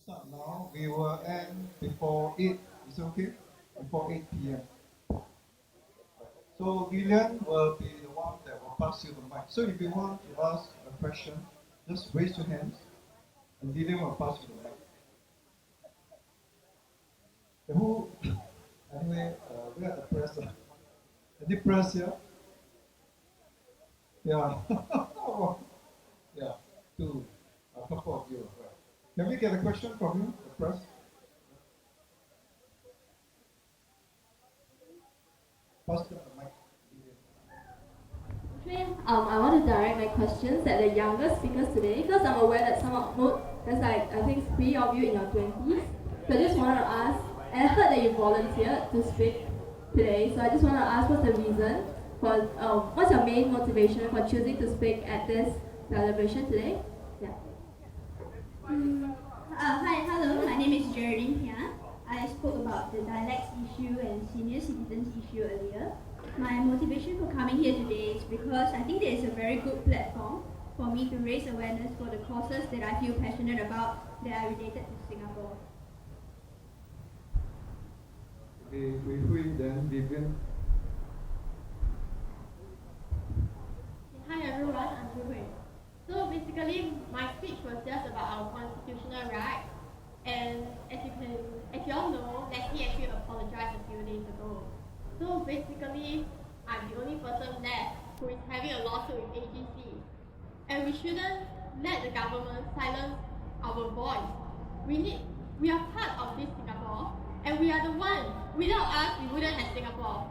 start now. We will end before 8. Is it okay? Before 8 p.m. So Lilian will be the one that will pass you the mic. So if you want to ask a question, just raise your hands and Lilian will pass you the mic. Who? Anyway, we are the press. Any press here? Yeah. Yeah. Two. A couple of you. Right. Can we get a question from you, the press? Pass the mic. I want to direct my questions at the younger speakers today because I'm aware that there's like I think 3 of you in your 20s. So I just want to ask, and I heard that you volunteered to speak today. So I just want to ask, what's the reason for what's your main motivation for choosing to speak at this celebration today? Yeah. Hi, hello. My name is Geraldine here. I spoke about the dialects issue and senior citizens issue earlier. My motivation for coming here today is because I think there is a very good platform for me to raise awareness for the causes that I feel passionate about that are related to Singapore. Then Vivian. Hi everyone, I'm Hui. So basically, my speech was just about our constitutional rights, and as you all know, Leslie actually apologized a few days ago. So basically, I'm the only person left who is having a lawsuit with AGC, and we shouldn't let the government silence our voice. We are part of this Singapore, and we are the one. Without us, we wouldn't have Singapore.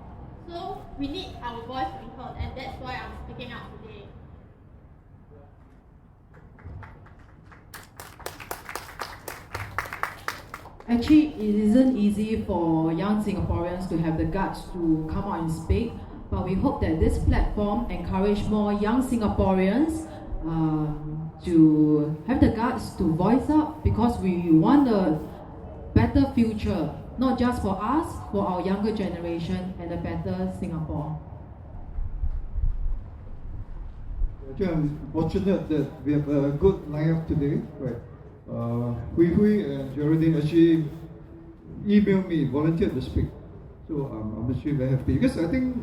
So we need our voice to be heard, and that's why I'm speaking out today. Actually, it isn't easy for young Singaporeans to have the guts to come out and speak, but we hope that this platform encourage more young Singaporeans to have the guts to voice up, because we want a better future, not just for us, for our younger generation, and a better Singapore. Actually, I'm fortunate that we have a good lineup today. Right. Hui and Geraldine actually emailed me, volunteered to speak. So I'm actually very happy because I think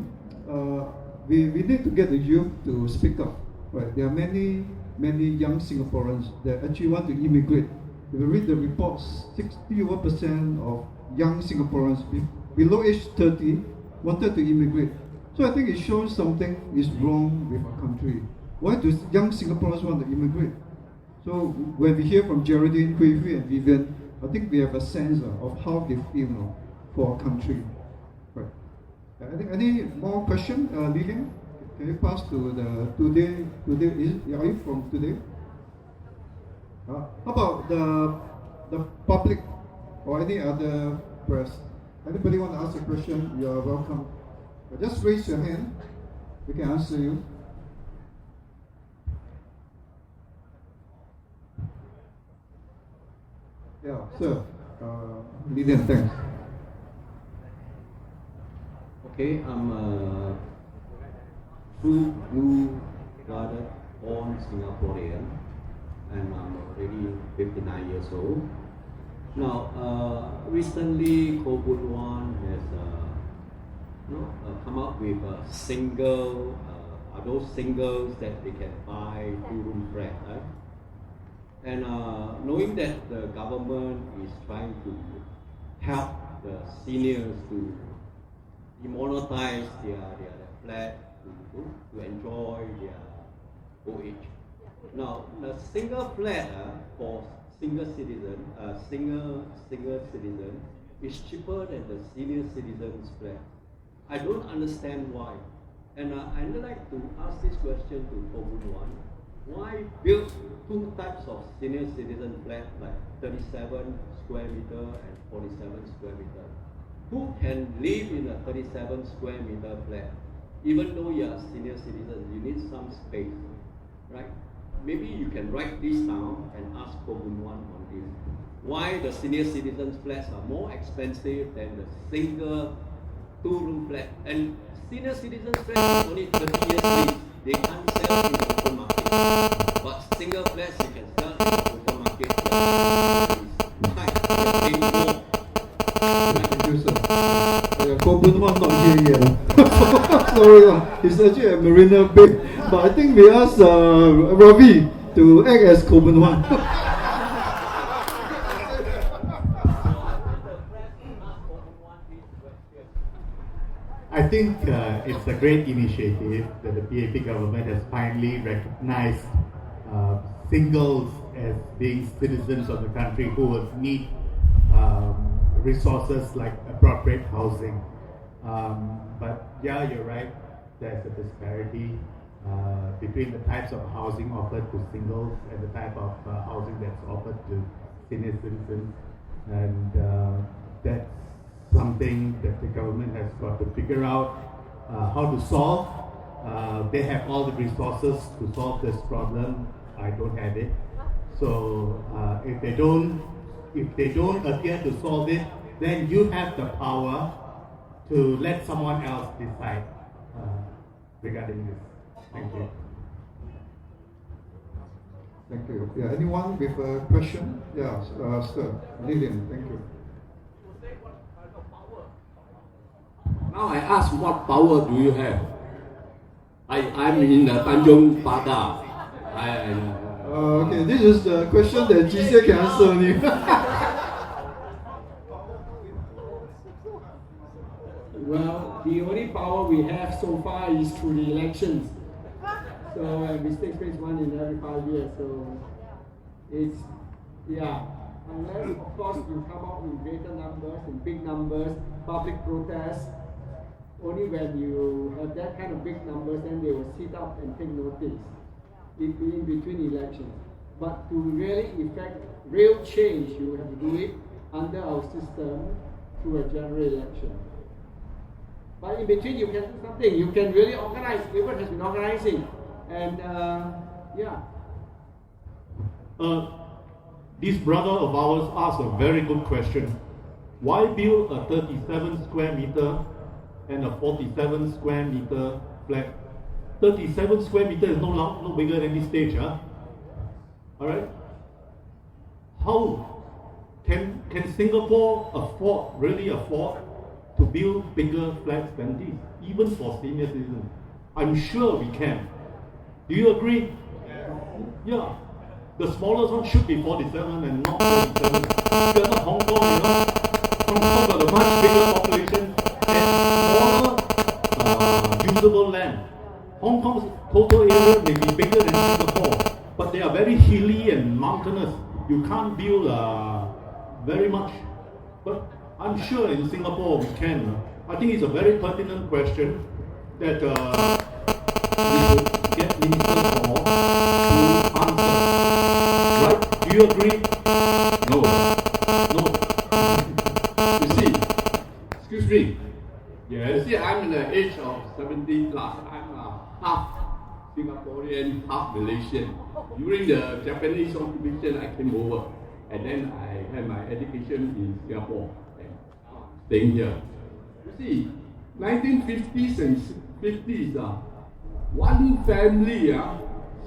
we need to get the youth to speak up. Right. There are many young Singaporeans that actually want to immigrate. If you read the reports, 61% of young Singaporeans below age 30 wanted to immigrate. So I think it shows something is wrong with our country. Why do young Singaporeans want to immigrate? So when we hear from Geraldine, Hui and Vivian, I think we have a sense of how they feel for our country. Right. Any more question, Lilian? Can you pass to the today? Are you from today? How about the public or any other press? Anybody want to ask a question? You are welcome. Just raise your hand. We can answer you. Yeah, sir. Lilian, thanks. Okay, I'm a true blue-blooded born Singaporean, and I'm already 59 years old. Now, recently, COVID-1 has come up with a single, are those singles that they can buy 2-room flat, right? And knowing that the government is trying to help the seniors to demonetize their flat to enjoy their old age. Now, the single flat for single citizen is cheaper than the senior citizen's flat. I don't understand why. And I'd like to ask this question to Kobun. Why build 2 types of senior citizen flat, like 37 square meter and 47 square meter? Who can live in a 37 square meter flat? Even though you are a senior citizen, you need some space, right? Maybe you can write this down and ask Kobun on this. Why the senior citizens flats are more expensive than the single 2-room flat? And senior citizens flats is only 30 years lease. They can't sell in the open market. But single flats you can sell in the open market. there yet. Sorry, he's actually at Marina Bay. But I think we asked Ravi to act as Coleman One. I think it's a great initiative that the PAP government has finally recognized singles as being citizens of the country who would need resources like appropriate housing. But yeah, you're right, there's a disparity between the types of housing offered to singles and the type of housing that's offered to senior citizens. And that's something that the government has got to figure out how to solve. They have all the resources to solve this problem. I don't have it. So if they don't appear to solve it, then you have the power to let someone else decide regarding this. Thank you. Thank you. Yeah, anyone with a question? Yeah, sir. Lillian, thank you. Now I ask, what power do you have? I'm in Tanjong Pagar. Okay, this is the question that GC can answer only. Well, the only power we have so far is through the elections. So we take place one in every 5 years. So it's, yeah, unless of course you come out in greater numbers, in big numbers, public protests, only when you have that kind of big numbers, then they will sit up and take notice in between elections. But to really effect real change, you have to do it under our system through a general election. But in between, you can do something. You can really organize. Everyone has been organizing. And yeah. This brother of ours asked a very good question. Why build a 37 square meter and a 47 square meter flat? 37 square meter is no bigger than this stage, huh? Alright? How can Singapore really afford to build bigger flats than this, even for senior citizens? I'm sure we can. Do you agree? Yeah. The smallest one should be 47 and not 37. You're not Hong Kong, you know. Hong Kong got a much bigger population and smaller usable land. Hong Kong's total area may be bigger than Singapore, but they are very hilly and mountainous. You can't build very much. But I'm sure in Singapore we can. I think it's a very pertinent question that we should get Minister for to answer. Right? Do you agree? No. You see, excuse me. Yeah, you see, I'm in the age of 70 plus. I'm half Singaporean, half Malaysian. During the Japanese occupation, I came over, and then I had my education in Singapore and staying here. You see, 1950s and 50s, one family,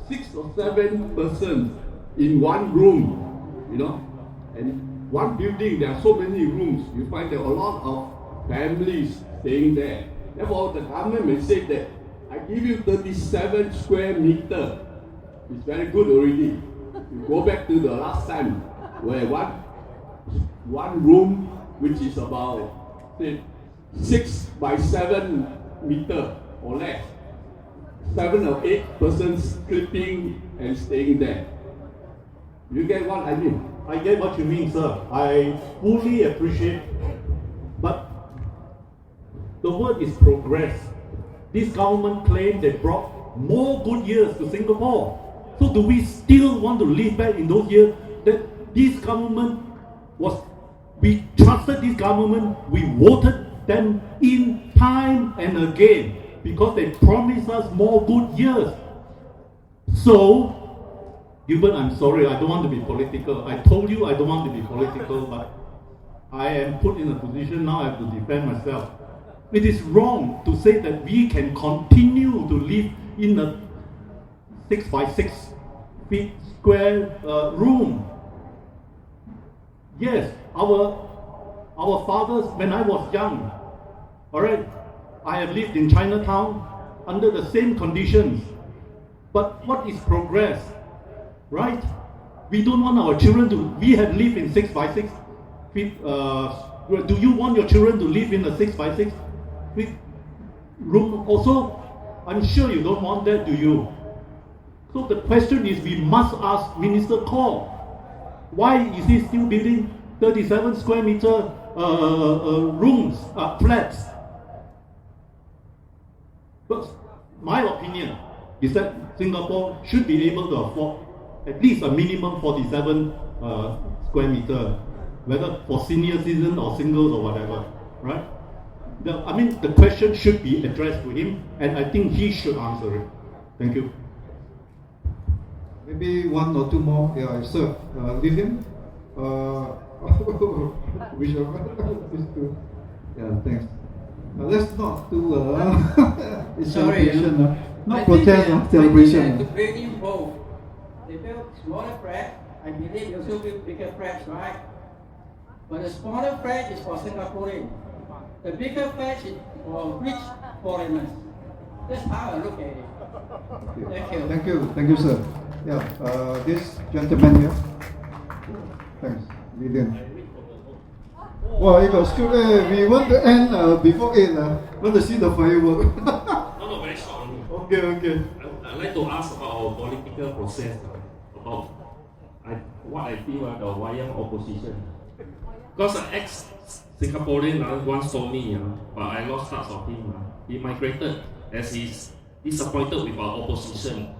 6 or 7 persons in one room, you know, and one building, there are so many rooms. You find there are a lot of families staying there. Therefore, the government may say that I give you 37 square meter. It's very good already. You go back to the last time where one room, which is about say 6 by 7 meter or less, 7 or 8 persons sleeping and staying there. You get what I mean? I get what you mean, sir. I fully appreciate. But the word is progress. This government claimed they brought more good years to Singapore. So do we still want to live back in those years that this government we trusted this government, we voted them in time and again because they promised us more good years. So, Gilbert, I'm sorry, I don't want to be political. I told you I don't want to be political, but I am put in a position now I have to defend myself. It is wrong to say that we can continue to live in a 6 by 6 feet square room. Yes, our fathers, when I was young, all right, I have lived in Chinatown under the same conditions. But what is progress, right? We don't want our children to, we have lived in 6 by 6 feet. Do you want your children to live in a 6 by 6 feet room also? I'm sure you don't want that, do you? So the question is, we must ask Minister Kor, why is he still building 37 square meter rooms, flats? But my opinion is that Singapore should be able to afford at least a minimum 47 square meter, whether for senior citizens or singles or whatever, right? The question should be addressed to him, and I think he should answer it. Thank you. Maybe one or two more. Yeah, sir. Lillian? Which one? Yeah, thanks. Let's not do celebration. Not protest, celebration. To bring in both. They build smaller flats. I believe they also build bigger flats, right? But the smaller flat is for Singaporeans. The bigger flat is for rich foreigners. That's how I look at it. Thank you. Thank you. Thank you, sir. Yeah, this gentleman here. Thanks, Lillian. Well, you got school. We want to end before 8. Want to see the firework. No, very short only. Okay. I'd like to ask about our political process, about what I feel the Wayang opposition. Because an ex-Singaporean once told me, but I lost touch of him. He migrated as he's disappointed with our opposition.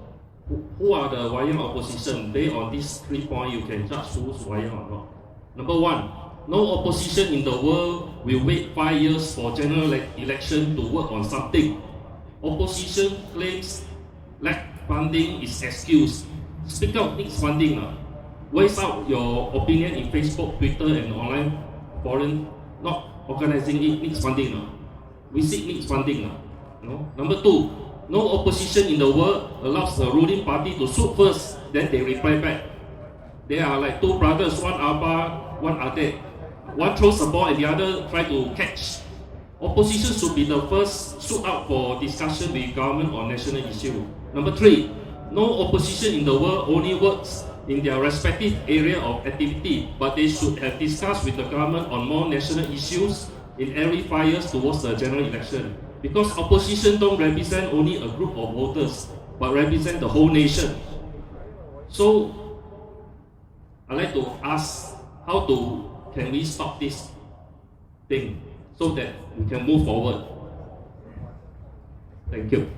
Who are the Wayang opposition? Based on these 3 points, you can judge who's Wayang or not. Number 1, no opposition in the world will wait 5 years for general election to work on something. Opposition claims lack funding is excuse. Speak out needs funding. Voice out your opinion in Facebook, Twitter, and online forum. Not organizing it needs funding. We seek needs funding. Number 2, no opposition in the world allows the ruling party to shoot first, then they reply back. They are like 2 brothers, one Abba, one Ade. One throws the ball and the other try to catch. Opposition should be the first shoot out for discussion with government on national issue. Number 3, no opposition in the world only works in their respective area of activity, but they should have discussed with the government on more national issues in every 5 years towards the general election. Because opposition don't represent only a group of voters, but represent the whole nation. So, I'd like to ask, can we stop this thing so that we can move forward? Thank you.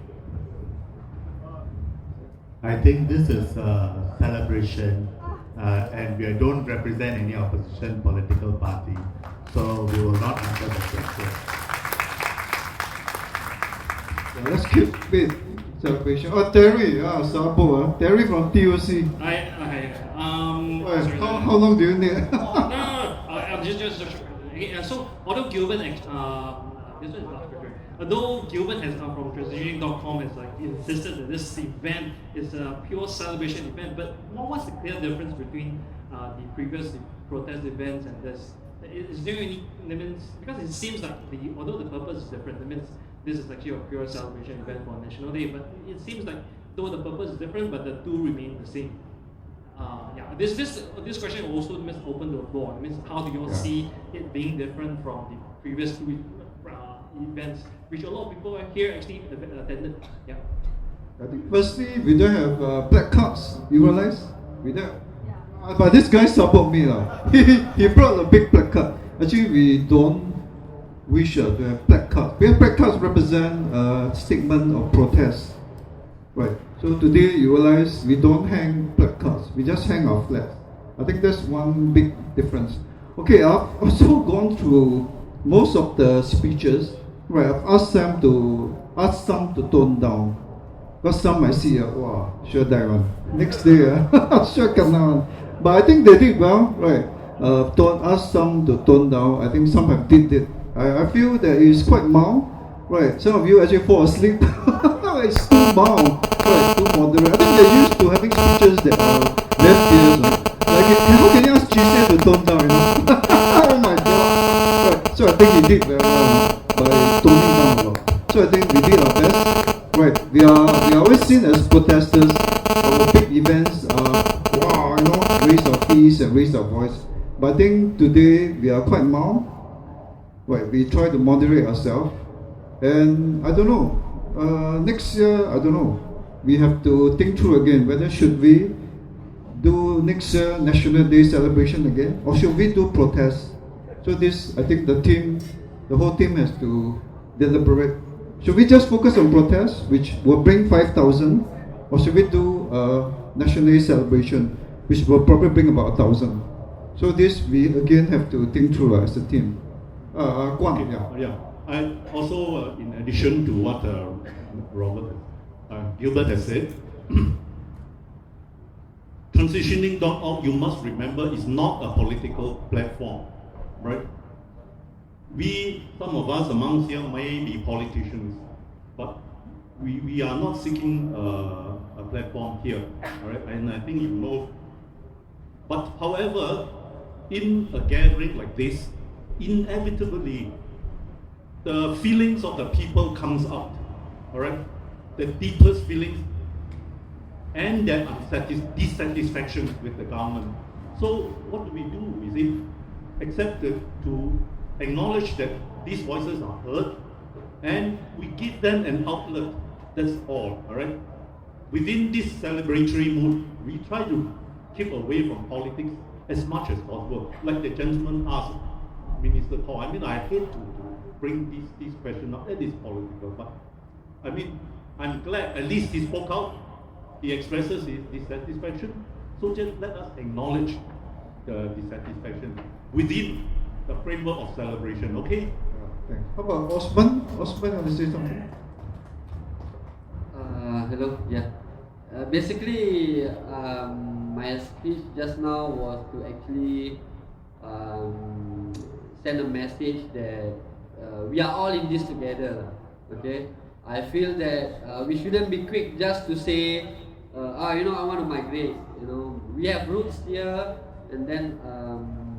I think this is a celebration, and we don't represent any opposition political party, so we will not answer the question. Let's keep it celebration. Terry, Sabo, Terry from TOC. How long do you need? So, although Gilbert, although Gilbert has from transitioning.com has insisted that this event is a pure celebration event, but what's the clear difference between the previous protest events and this? Is there any limits? Because it seems like although the purpose is different, it means this is actually a pure celebration event for National Day, but it seems like though the purpose is different, but the two remain the same. This question also means open to the floor. It means how do you all see it being different from the previous 2 events, which a lot of people here actually attended. Yeah. I think firstly, we don't have black cards. You realize? We don't. But this guy support me. He brought a big black card. Actually, we don't wish to have black cards. Black cards represent a statement of protest. Right. So today you realize we don't hang black cards. We just hang our flags. I think that's one big difference. Okay, I've also gone through most of the speeches. Right, I've asked some to tone down. Because some I see, wow, sure die one. Next day, sure come down. But I think they did well, right? Asked some to tone down. I think some have did it. I feel that it's quite mild, right? Some of you actually fall asleep. It's too mild, right? Too moderate. I think they're used to having speeches that are very fierce. How can you ask GC to tone down, Oh my god. Right. So I think he did very well by toning down a lot. So I think we did our best. Right, we are always seen as protesters. Our big events are, raise our fees and raise our voice. But I think today we are quite mild. Right, we try to moderate ourselves. And I don't know, next year, I don't know. We have to think through again whether should we do next year National Day celebration again, or should we do protest? So this, I think the whole team has to deliberate. Should we just focus on protest, which will bring 5,000, or should we do National Day celebration, which will probably bring about 1,000? So this we again have to think through as a team. Guang, Yeah. I also, in addition to what Gilbert has said, transitioning.org, you must remember, is not a political platform, right? Some of us amongst here may be politicians, but we are not seeking a platform here, right? And I think you know. But however, in a gathering like this, inevitably, the feelings of the people comes out, all right? The deepest feelings and their dissatisfaction with the government. So what do we do? Is it accepted to acknowledge that these voices are heard and we give them an outlet? That's all right? Within this celebratory mood, we try to keep away from politics as much as possible. Like the gentleman asked Minister Paul, I hate to bring this question up. That is political, but I'm glad at least he spoke out. He expresses his dissatisfaction. So just let us acknowledge the dissatisfaction within the framework of celebration, okay? Thanks. How about Osman? Osman, want to say something? Hello, yeah. Basically, my speech just now was to actually send a message that we are all in this together, okay? I feel that we shouldn't be quick just to say, I want to migrate. We have roots here, and then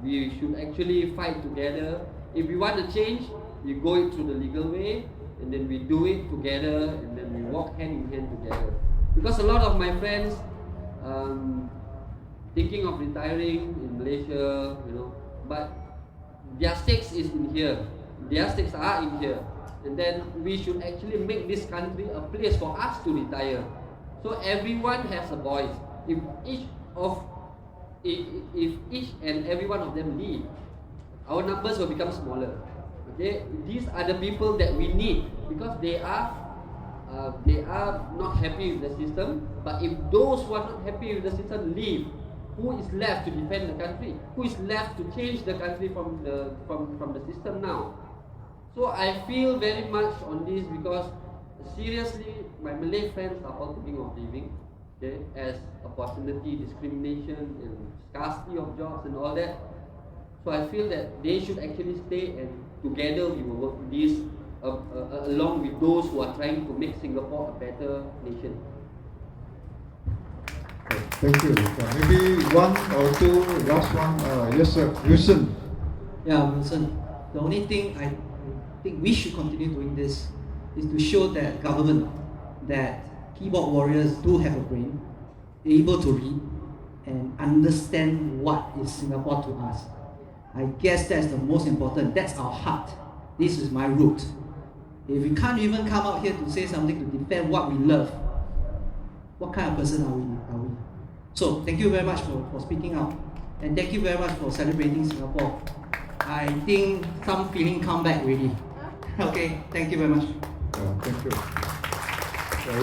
we should actually fight together. If we want to change, we go it through the legal way, and then we do it together, and then we walk hand in hand together. Because a lot of my friends thinking of retiring in Malaysia, but their stakes is in here. Their stakes are in here. And then we should actually make this country a place for us to retire. So everyone has a voice. If each and every one of them leave, our numbers will become smaller. Okay, these are the people that we need because they are not happy with the system. But if those who are not happy with the system leave, who is left to defend the country? Who is left to change the country from the system now? So I feel very much on this because seriously, my Malay friends are all thinking of leaving, okay, as opportunity, discrimination, and scarcity of jobs and all that. So I feel that they should actually stay, and together we will work this along with those who are trying to make Singapore a better nation. Thank you. Maybe one or two, last one. Yes, sir. Wilson. Yeah, Wilson. The only thing I think we should continue doing this is to show that government that keyboard warriors do have a brain, able to read and understand what is Singapore to us. I guess that's the most important. That's our heart. This is my root. If we can't even come out here to say something to defend what we love, what kind of person are we? So thank you very much for speaking out, and thank you very much for celebrating Singapore. I think some feeling come back already. Okay, thank you very much. Thank you.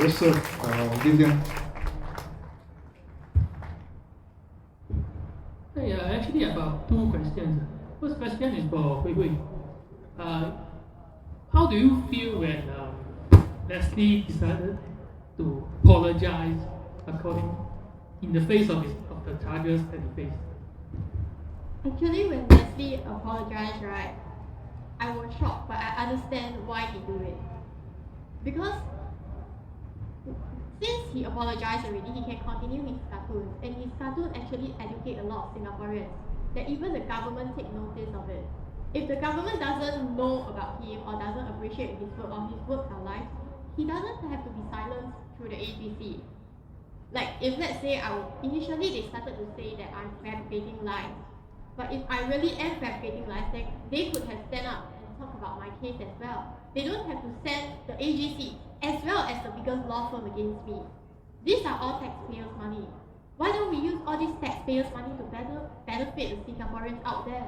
Yes, sir. Vivian. Actually, about two questions. First question is for Hui Hui. How do you feel when Leslie decided to apologize in the face of the charges that he faced? Actually, when Leslie apologized, right, I was shocked, but I understand why he do it. Because since he apologized already, he can continue his cartoons, and his cartoons actually educate a lot of Singaporeans, that even the government take notice of it. if the government doesn't know about him or doesn't appreciate his work or his works are life, he doesn't have to be silenced through the ABC. Like if let's say initially they started to say that I'm fabricating lies, but if I really am fabricating lies, then they could have stand up and talk about my case as well. They don't have to send the AGC as well as the biggest law firm against me. These are all taxpayers' money. Why don't we use all these taxpayers' money to benefit the Singaporeans out there?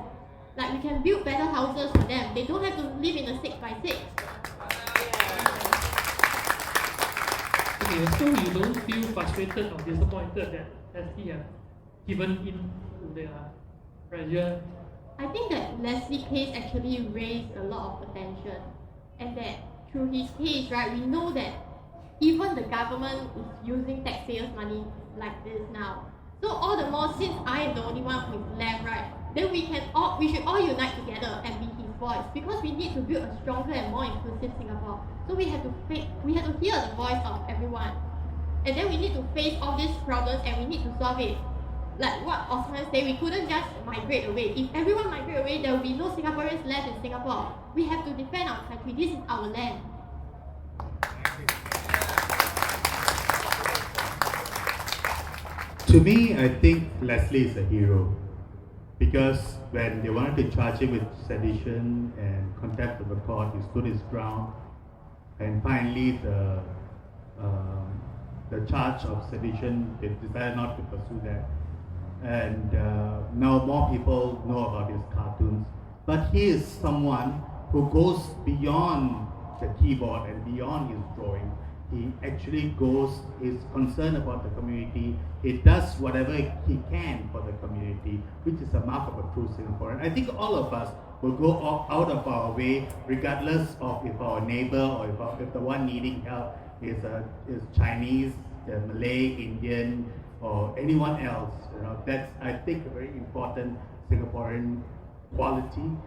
Like we can build better houses for them. They don't have to live in a 6x6. Okay, so you don't feel frustrated or disappointed that Leslie have given in to their pressure? I think that Leslie case actually raised a lot of attention, and that through his case, right, we know that even the government is using taxpayers' money like this now. So all the more, since I am the only one who is left, right, then we should all unite together and be his voice, because we need to build a stronger and more inclusive Singapore. So we have to hear the voice of everyone, and then we need to face all these problems and we need to solve it. Like what Osman said, we couldn't just migrate away. If everyone migrate away, there will be no Singaporeans left in Singapore. We have to defend our country. This is our land. To me, I think Leslie is a hero, because when they wanted to charge him with sedition and contempt of the court, he stood his ground, and finally the charge of sedition, they decided not to pursue that. And now more people know about his cartoons. But he is someone who goes beyond the keyboard and beyond his drawing. He actually is concerned about the community. He does whatever he can for the community, which is a mark of a true Singaporean. I think all of us will go out of our way, regardless of if our neighbor or if the one needing help is Chinese, Malay, Indian, or anyone else. That's, I think, a very important Singaporean quality.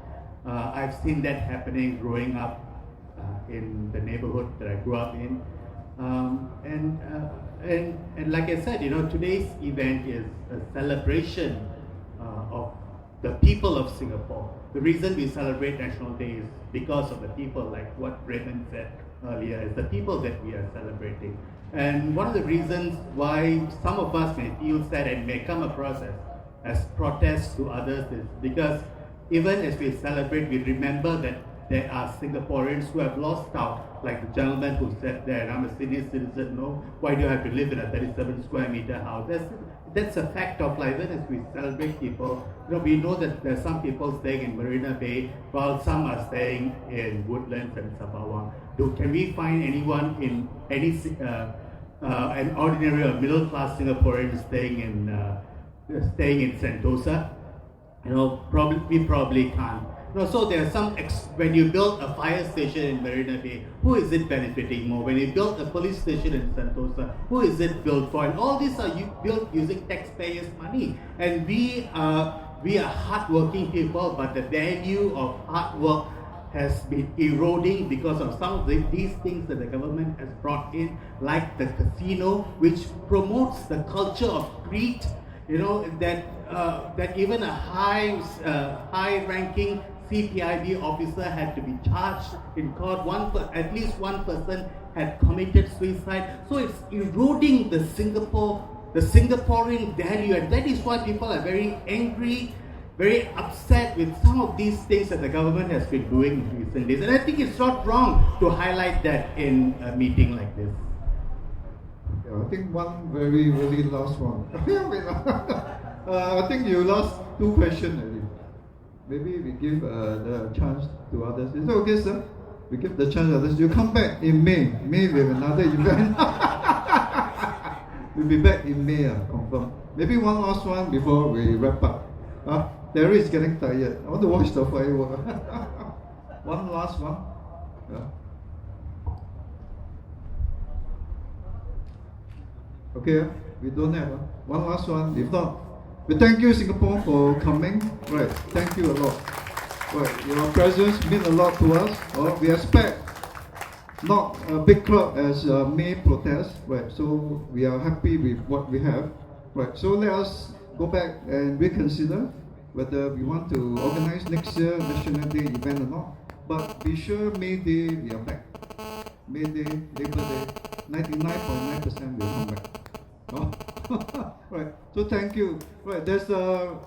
I've seen that happening growing up in the neighborhood that I grew up in. And like I said, today's event is a celebration of the people of Singapore. The reason we celebrate National Day is because of the people, like what Raymond said earlier, is the people that we are celebrating. And one of the reasons why some of us may feel sad and may come across as protests to others is because even as we celebrate, we remember that there are Singaporeans who have lost out, like the gentleman who said there, I'm a senior citizen, no, why do I have to live in a 37 square meter house? That's a fact of life. Even as we celebrate people, we know that there are some people staying in Marina Bay, while some are staying in Woodlands and Sembawang. Can we find anyone in any an ordinary or middle class Singaporean staying in Sentosa? We probably can't. So there are some, when you build a fire station in Marina Bay, who is it benefiting more? When you build a police station in Sentosa, who is it built for? And all these are built using taxpayers' money. And we are hardworking people, but the value of hard work has been eroding because of some of these things that the government has brought in, like the casino, which promotes the culture of greed. That even a high-ranking CPIB officer had to be charged in court. At least one person had committed suicide. So it's eroding the Singaporean value, and that is why people are very angry, very upset with some of these things that the government has been doing in recent days. And I think it's not wrong to highlight that in a meeting like this. Yeah, I think one very, really last one. I think you lost two questions already. Maybe we give the chance to others. Is it okay, sir? We give the chance to others. You come back in May. May we have another event. We'll be back in May, confirm. Maybe one last one before we wrap up. Terry is getting tired. I want to watch the firework. One last one. Yeah. Okay, we don't have one last one. If not, we thank you, Singapore, for coming. Right, thank you a lot. Right, your presence means a lot to us. We expect not a big crowd as May protest. Right, so we are happy with what we have. Right, so let us go back and reconsider whether we want to organize next year National Day event or not. But be sure May Day we are back. May Day, Labor Day, 99.9% will come back. No? Right. So thank you. Right. There's a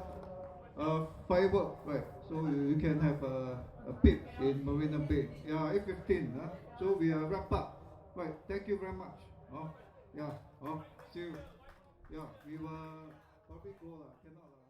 firework. Right. So you can have a peep in Marina Bay. Yeah, 8:15. So we are wrap up. Right. Thank you very much. Yeah. See you. Yeah. We will probably go. Cannot.